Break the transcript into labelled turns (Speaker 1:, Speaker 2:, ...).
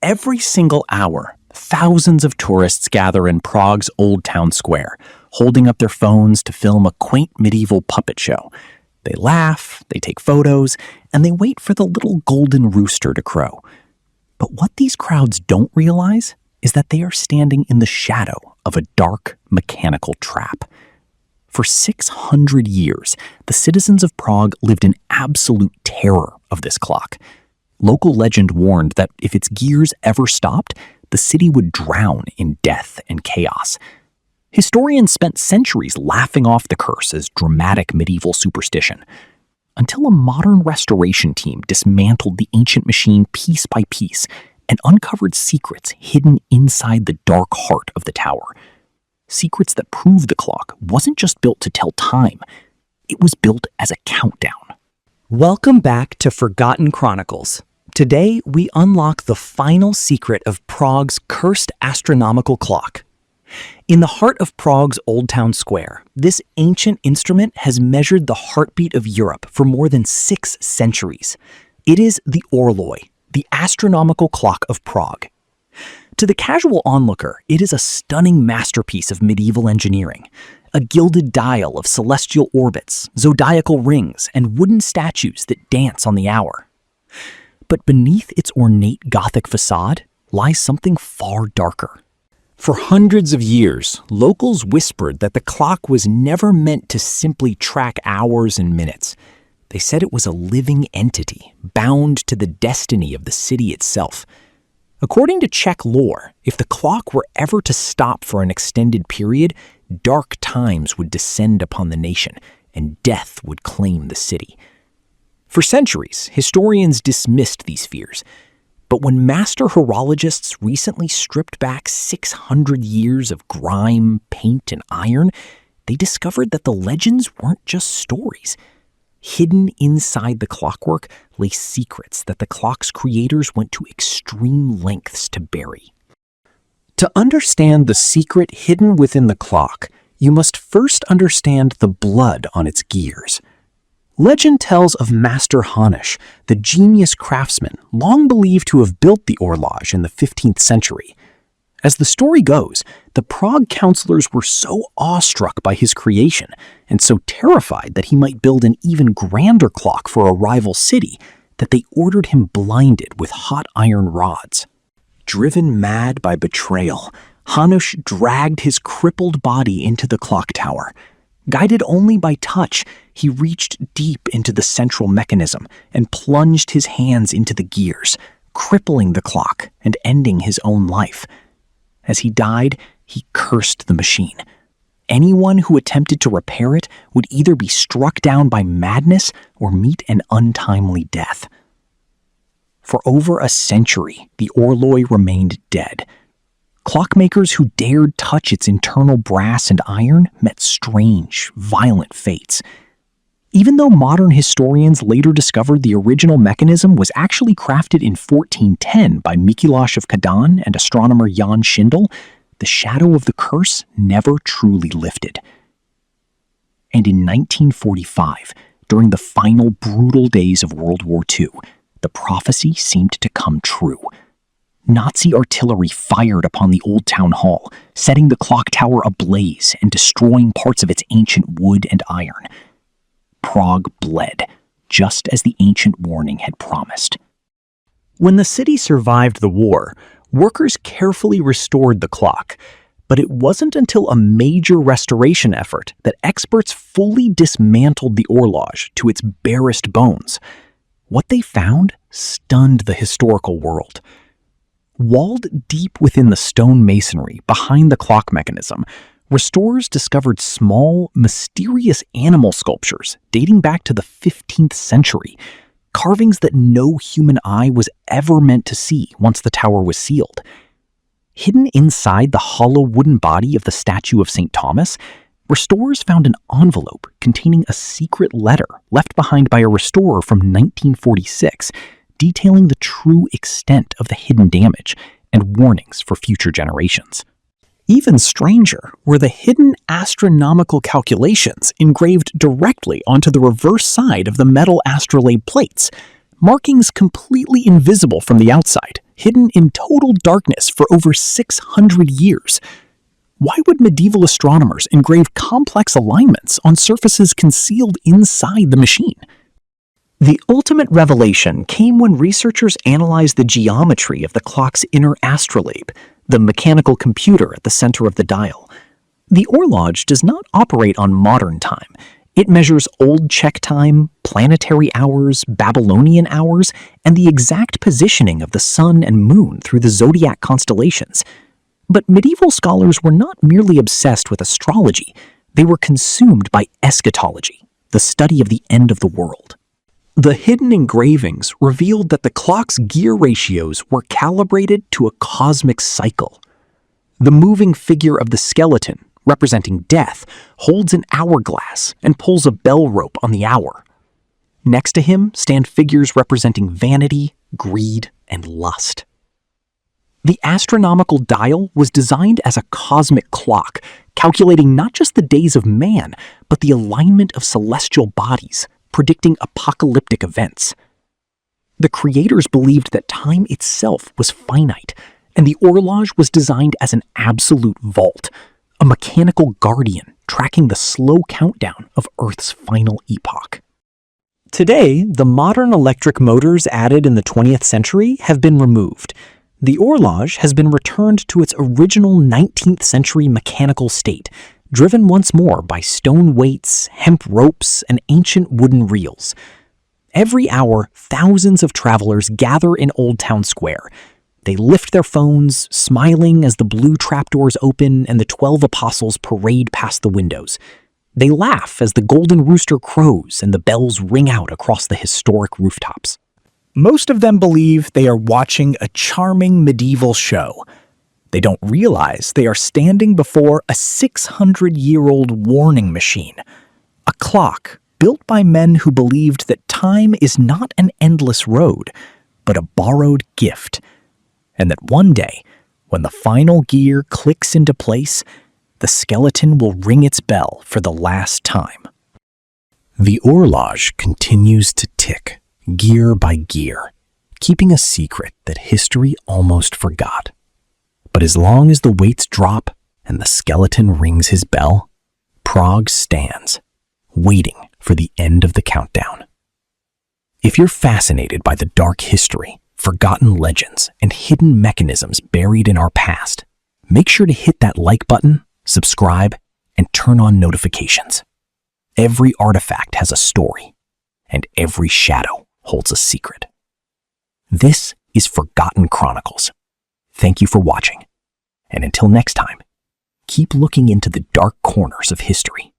Speaker 1: Every single hour, thousands of tourists gather in Prague's Old Town Square, holding up their phones to film a quaint medieval puppet show. They laugh, they take photos, and they wait for the little golden rooster to crow. But what these crowds don't realize is that they are standing in the shadow of a dark, mechanical trap. For 600 years, the citizens of Prague lived in absolute terror of this clock. Local legend warned that if its gears ever stopped, the city would drown in death and chaos. Historians spent centuries laughing off the curse as dramatic medieval superstition, until a modern restoration team dismantled the ancient machine piece by piece and uncovered secrets hidden inside the dark heart of the tower. Secrets that prove the clock wasn't just built to tell time, it was built as a countdown.
Speaker 2: Welcome back to Forgotten Chronicles. Today, we unlock the final secret of Prague's cursed astronomical clock. In the heart of Prague's Old Town Square, this ancient instrument has measured the heartbeat of Europe for more than 6 centuries. It is the Orloj, the astronomical clock of Prague. To the casual onlooker, it is a stunning masterpiece of medieval engineering. A gilded dial of celestial orbits, zodiacal rings, and wooden statues that dance on the hour. But beneath its ornate Gothic facade lies something far darker. For hundreds of years, locals whispered that the clock was never meant to simply track hours and minutes. They said it was a living entity, bound to the destiny of the city itself. According to Czech lore, if the clock were ever to stop for an extended period, dark times would descend upon the nation, and death would claim the city. For centuries, historians dismissed these fears. But when master horologists recently stripped back 600 years of grime, paint, and iron, they discovered that the legends weren't just stories. Hidden inside the clockwork lay secrets that the clock's creators went to extreme lengths to bury. To understand the secret hidden within the clock, you must first understand the blood on its gears. Legend tells of Master Hanush, the genius craftsman long believed to have built the horloge in the 15th century. As the story goes, the Prague councillors were so awestruck by his creation and so terrified that he might build an even grander clock for a rival city that they ordered him blinded with hot iron rods. Driven mad by betrayal, Hanush dragged his crippled body into the clock tower. Guided only by touch, he reached deep into the central mechanism and plunged his hands into the gears, crippling the clock and ending his own life. As he died, he cursed the machine. Anyone who attempted to repair it would either be struck down by madness or meet an untimely death. For over a century, the Orloj remained dead. Clockmakers who dared touch its internal brass and iron met strange, violent fates. Even though modern historians later discovered the original mechanism was actually crafted in 1410 by Mikuláš of Kadaň and astronomer Jan Schindel, the shadow of the curse never truly lifted. And in 1945, during the final brutal days of World War II, the prophecy seemed to come true. Nazi artillery fired upon the Old Town Hall, setting the clock tower ablaze and destroying parts of its ancient wood and iron. Prague bled, just as the ancient warning had promised. When the city survived the war, workers carefully restored the clock, but it wasn't until a major restoration effort that experts fully dismantled the horloge to its barest bones. What they found stunned the historical world. Walled deep within the stone masonry behind the clock mechanism, restorers discovered small, mysterious animal sculptures dating back to the 15th century, carvings that no human eye was ever meant to see once the tower was sealed. Hidden inside the hollow wooden body of the statue of St. Thomas, restorers found an envelope containing a secret letter left behind by a restorer from 1946, detailing the true extent of the hidden damage and warnings for future generations. Even stranger were the hidden astronomical calculations engraved directly onto the reverse side of the metal astrolabe plates.
Speaker 1: markings completely invisible from the outside, hidden in total darkness for over 600 years. Why would medieval astronomers engrave complex alignments on surfaces concealed inside the machine?
Speaker 2: The ultimate revelation came when researchers analyzed the geometry of the clock's inner astrolabe, the mechanical computer at the center of the dial. The horloge does not operate on modern time. It measures old Czech time, planetary hours, Babylonian hours, and the exact positioning of the sun and moon through the zodiac constellations. But medieval scholars were not merely obsessed with astrology. They were consumed by eschatology, the study of the end of the world. The hidden engravings revealed that the clock's gear ratios were calibrated to a cosmic cycle. The moving figure of the skeleton, representing death, holds an hourglass and pulls a bell rope on the hour. Next to him stand figures representing vanity, greed, and lust. The astronomical dial was designed as a cosmic clock, calculating not just the days of man, but the alignment of celestial bodies, predicting apocalyptic events. The creators believed that time itself was finite, and the horloge was designed as an absolute vault, a mechanical guardian tracking the slow countdown of Earth's final epoch. Today, the modern electric motors added in the 20th century have been removed. The horloge has been returned to its original 19th century mechanical state, driven once more by stone weights, hemp ropes, and ancient wooden reels. Every hour, thousands of travelers gather in Old Town Square. They lift their phones, smiling as the blue trapdoors open and the 12 apostles parade past the windows. They laugh as the golden rooster crows and the bells ring out across the historic rooftops.
Speaker 1: Most of them believe they are watching a charming medieval show. They don't realize they are standing before a 600-year-old warning machine, a clock built by men who believed that time is not an endless road, but a borrowed gift, and that one day, when the final gear clicks into place, the skeleton will ring its bell for the last time. The horloge continues to tick, gear by gear, keeping a secret that history almost forgot. But as long as the weights drop and the skeleton rings his bell, Prague stands, waiting for the end of the countdown. If you're fascinated by the dark history, forgotten legends, and hidden mechanisms buried in our past, make sure to hit that like button, subscribe, and turn on notifications. Every artifact has a story, and every shadow holds a secret. This is Forgotten Chronicles. Thank you for watching, and until next time, keep looking into the dark corners of history.